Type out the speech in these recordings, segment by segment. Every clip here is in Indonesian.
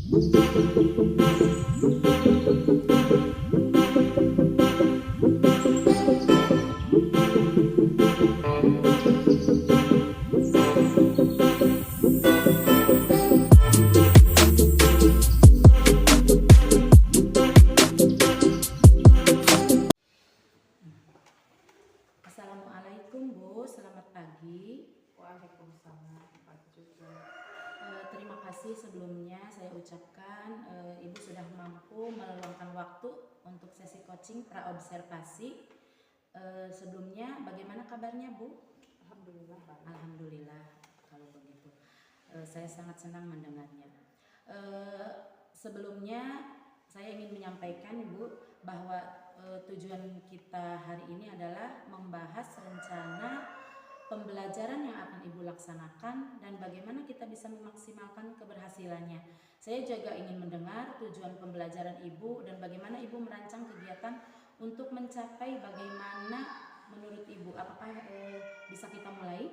Assalamualaikum Bu, selamat pagi. Waalaikumsalam, pagi juga. Terima kasih sebelumnya saya ucapkan Ibu sudah mampu meluangkan waktu untuk sesi coaching praobservasi. Sebelumnya bagaimana kabarnya Bu? Alhamdulillah baik. Alhamdulillah kalau begitu. Saya sangat senang mendengarnya. Sebelumnya saya ingin menyampaikan Ibu bahwa tujuan kita hari ini adalah membahas rencana pembelajaran yang akan Ibu laksanakan dan bagaimana kita bisa memaksimalkan keberhasilannya. Saya juga ingin mendengar tujuan pembelajaran Ibu dan bagaimana Ibu merancang kegiatan untuk mencapai bagaimana menurut Ibu. Apakah bisa kita mulai?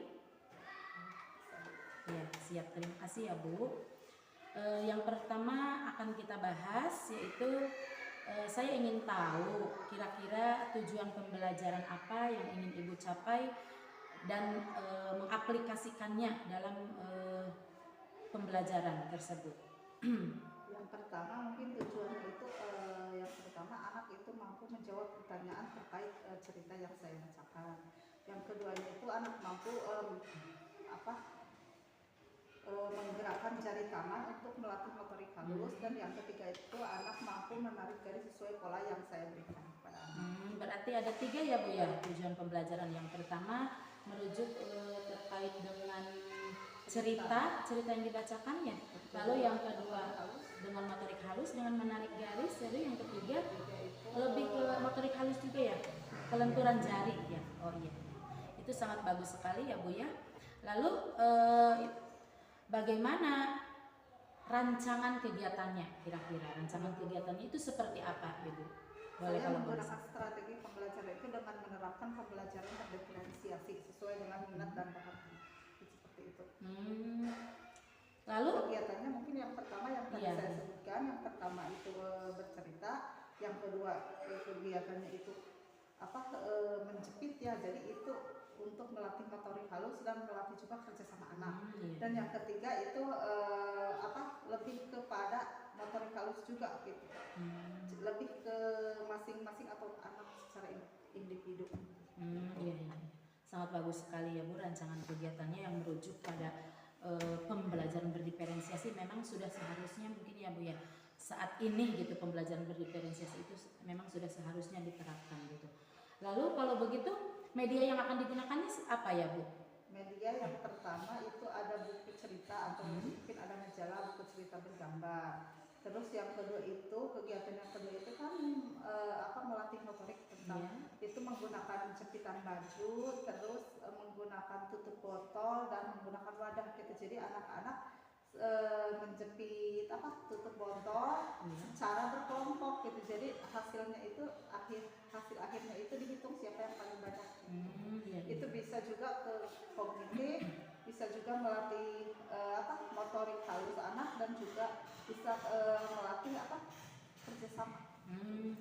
Ya, siap. Terima kasih ya Bu. Yang pertama akan kita bahas yaitu saya ingin tahu kira-kira tujuan pembelajaran apa yang ingin Ibu capai dan mengaplikasikannya dalam pembelajaran tersebut. Yang pertama mungkin tujuannya itu yang pertama anak itu mampu menjawab pertanyaan terkait cerita yang saya bacakan. Yang keduanya itu anak mampu menggerakkan jari tangan untuk melatih motorik halus, dan yang ketiga itu anak mampu menarik garis sesuai pola yang saya berikan kepada anak. Berarti ada 3 ya Bu ya tujuan pembelajaran. Yang pertama merujuk terkait dengan cerita yang dibacakan ya. Lalu yang kedua dengan motorik halus, dengan menarik garis. Jadi yang ketiga lebih ke motorik halus juga ya, kelenturan jari ya. Oh iya, itu sangat bagus sekali ya Bu ya. Lalu bagaimana rancangan kegiatannya kira-kira? Rancangan kegiatannya itu seperti apa Ibu? Boleh Saya kalau menggunakan strategi pembelajaran itu dengan menerapkan pembelajaran terdiferensiasi sesuai dengan minat dan bakat seperti itu. Lalu kegiatannya mungkin yang pertama yang tadi saya sebutkan, yang pertama itu bercerita, yang kedua kegiatannya itu menjepit ya, jadi itu untuk melatih motorik halus dan melatih juga kerja sama anak. Dan yang ketiga itu lebih kepada motorik halus juga gitu, lebih ke masing-masing atau anak secara individu. Iya. Sangat bagus sekali ya Bu, rancangan kegiatannya yang merujuk pada pembelajaran berdiferensiasi. Memang sudah seharusnya mungkin ya Bu ya, saat ini gitu pembelajaran berdiferensiasi itu memang sudah seharusnya diterapkan gitu. Lalu kalau begitu media yang akan digunakannya apa ya Bu? Media yang pertama itu ada buku cerita atau mungkin ada majalah buku cerita bergambar. Terus yang kedua itu kegiatan yang kedua itu kan melatih motorik tentang itu menggunakan jepitan baju, terus menggunakan tutup botol dan menggunakan wadah gitu. Jadi anak-anak menjepit tutup botol secara berkelompok gitu. Jadi hasilnya itu hasil akhirnya itu dihitung siapa yang paling banyak. Itu bisa juga ke kognitif, bisa juga melatih motorik halus anak, dan juga bisa melatih kerjasama.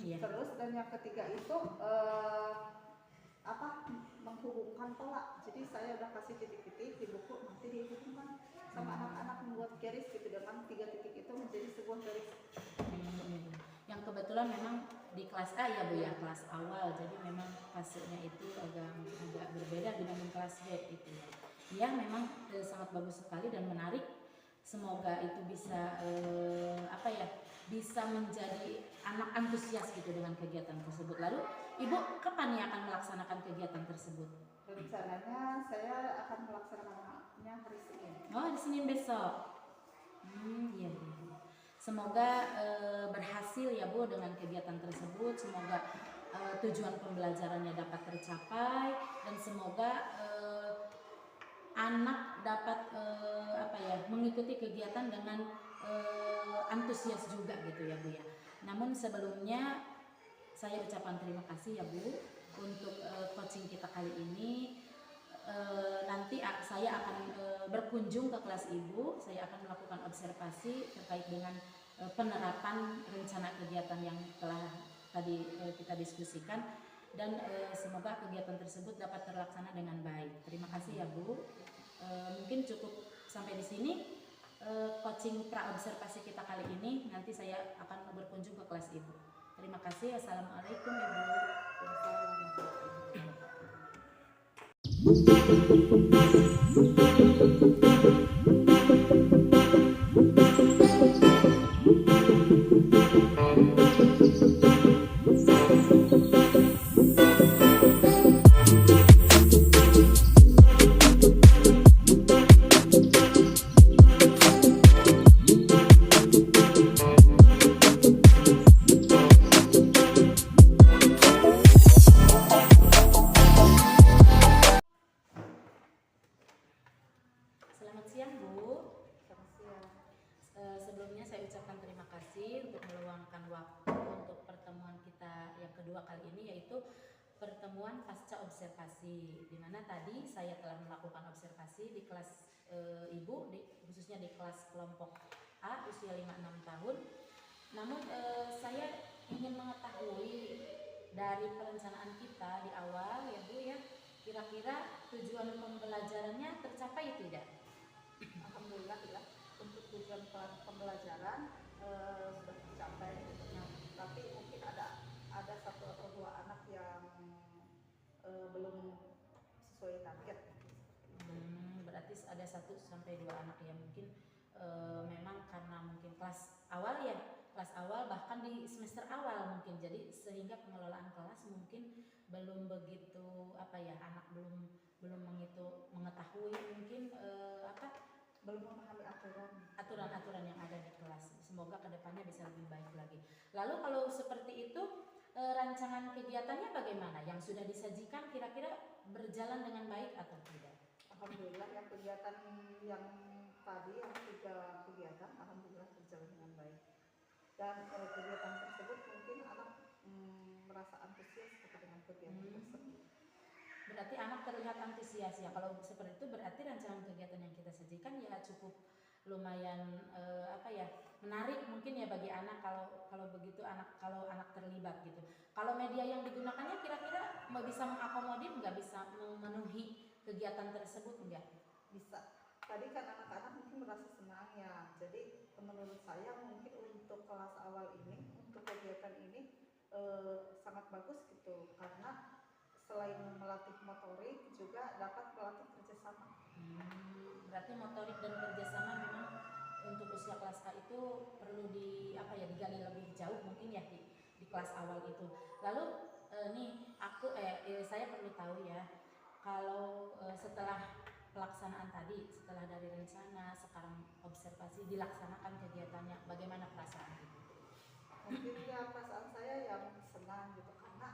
Terus dan yang ketiga itu menghubungkan pola. Jadi saya udah kasih titik-titik di buku, nanti dihubungkan sama anak-anak membuat garis gitu, dengan 3 titik itu menjadi sebuah garis. Yang kebetulan memang di kelas A ya Bu ya, kelas awal, jadi memang fasenya itu agak berbeda dibanding kelas B itu ya. Ya memang sangat bagus sekali dan menarik. Semoga itu bisa bisa menjadi anak antusias gitu dengan kegiatan tersebut. Lalu Ibu kapan ya akan melaksanakan kegiatan tersebut? Rencananya saya akan melaksanakannya hari Senin. Oh, hari Senin besok. Iya. Semoga berhasil ya Bu dengan kegiatan tersebut. Semoga tujuan pembelajarannya dapat tercapai, dan semoga anak dapat mengikuti kegiatan dengan antusias juga gitu ya Bu ya. Namun sebelumnya saya ucapkan terima kasih ya Bu untuk coaching kita kali ini. Nanti saya akan berkunjung ke kelas Ibu. Saya akan melakukan observasi terkait dengan penerapan rencana kegiatan yang telah tadi kita diskusikan, dan semoga kegiatan tersebut dapat terlaksana dengan baik. Terima kasih ya Bu. Mungkin cukup sampai di sini coaching praobservasi kita kali ini. Nanti saya akan berkunjung ke kelas Ibu. Terima kasih. Assalamualaikum Ibu. Selamat siang Bu. Selamat siang. Sebelumnya saya ucapkan terima kasih untuk meluangkan waktu untuk pertemuan kita yang kedua kali ini, yaitu pertemuan pasca observasi, di mana tadi saya telah melakukan observasi di kelas Ibu, khususnya di kelas kelompok A usia 5-6 tahun. Namun saya ingin mengetahui dari perencanaan kita di awal ya Bu ya, kira-kira tujuan pembelajarannya tercapai tidak? Alhamdulillah ya, untuk tujuan pembelajaran sudah tercapai. Nah, tapi mungkin ada satu atau dua anak yang belum sesuai target. Berarti ada 1-2 anak yang mungkin memang karena mungkin kelas awal ya, kelas awal bahkan di semester awal mungkin, jadi sehingga pengelolaan kelas mungkin belum begitu anak belum mengetahui mungkin Belum memahami aturan-aturan yang ada di kelas. Semoga kedepannya bisa lebih baik lagi. Lalu kalau seperti itu rancangan kegiatannya bagaimana? Yang sudah disajikan kira-kira berjalan dengan baik atau tidak? Alhamdulillah yang kegiatan yang tadi yang 3 kegiatan alhamdulillah berjalan dengan baik. Dan kegiatan tersebut mungkin anak merasa antusias dengan kegiatan tersebut. Berarti anak terlihat antusias ya. Kalau seperti itu berarti rancangan kegiatan yang kita sajikan ya cukup lumayan menarik mungkin ya bagi anak kalau begitu kalau anak terlibat gitu. Kalau media yang digunakannya kira-kira bisa mengakomodir nggak, bisa memenuhi kegiatan tersebut enggak? Bisa. Tadi kan anak-anak mungkin merasa senang ya. Jadi menurut saya mungkin untuk kelas awal ini, untuk kegiatan ini sangat bagus gitu, karena selain melatih motorik juga dapat melatih kerjasama. Berarti motorik dan kerjasama memang untuk usia kelas A itu perlu digali lebih jauh mungkin ya di kelas awal itu. Lalu saya perlu tahu ya, kalau setelah pelaksanaan tadi, setelah dari rencana sekarang observasi dilaksanakan kegiatannya, bagaimana perasaan Ibu? Mungkin ya perasaan saya yang senang gitu, karena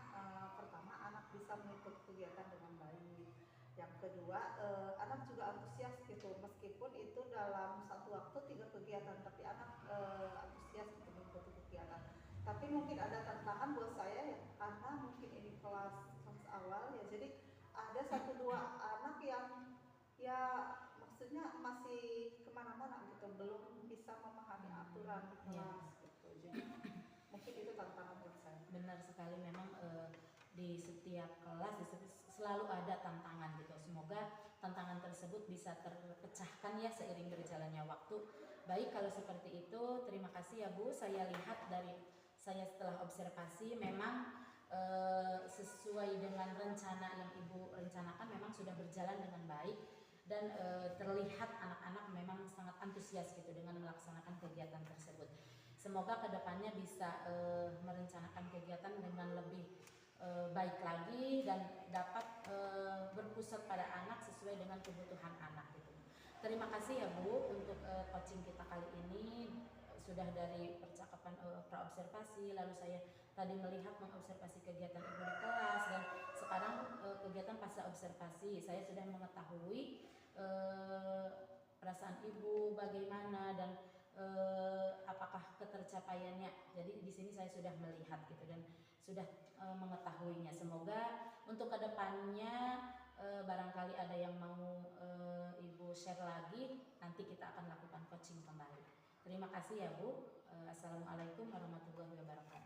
pertama anak bisa mengikuti kegiatan dengan baik. Yang kedua anak juga antusias gitu, meskipun itu dalam satu waktu 3 kegiatan, tapi anak antusias untuk mengikuti kegiatan. Tapi mungkin ada tantangan buat saya ya, karena mungkin ini kelas awal ya, jadi ada 1-2 anak yang ya maksudnya masih kemana-mana gitu, belum bisa memahami aturan di kelas gitu. Jadi mungkin itu tantangan buat saya. Benar sekali, memang di setiap kelas selalu ada tantangan gitu. Semoga tantangan tersebut bisa terpecahkan ya seiring berjalannya waktu. Baik, kalau seperti itu terima kasih ya Bu. Saya lihat saya setelah observasi memang sesuai dengan rencana yang Ibu rencanakan memang sudah berjalan dengan baik, dan terlihat anak-anak memang sangat antusias gitu dengan melaksanakan kegiatan tersebut. Semoga kedepannya bisa merencanakan kegiatan dengan lebih baik lagi dan dapat berpusat pada anak sesuai dengan kebutuhan anak gitu. Terima kasih ya Bu untuk coaching kita kali ini. Sudah dari percakapan praobservasi, lalu saya tadi melihat mengobservasi kegiatan Ibu di kelas, dan sekarang kegiatan pasca observasi. Saya sudah mengetahui perasaan Ibu bagaimana dan apakah ketercapaiannya. Jadi di sini saya sudah melihat gitu dan sudah mengetahuinya. Semoga untuk kedepannya barangkali ada yang mau Ibu share lagi, nanti kita akan lakukan coaching kembali. Terima kasih ya Bu. Assalamualaikum warahmatullahi wabarakatuh.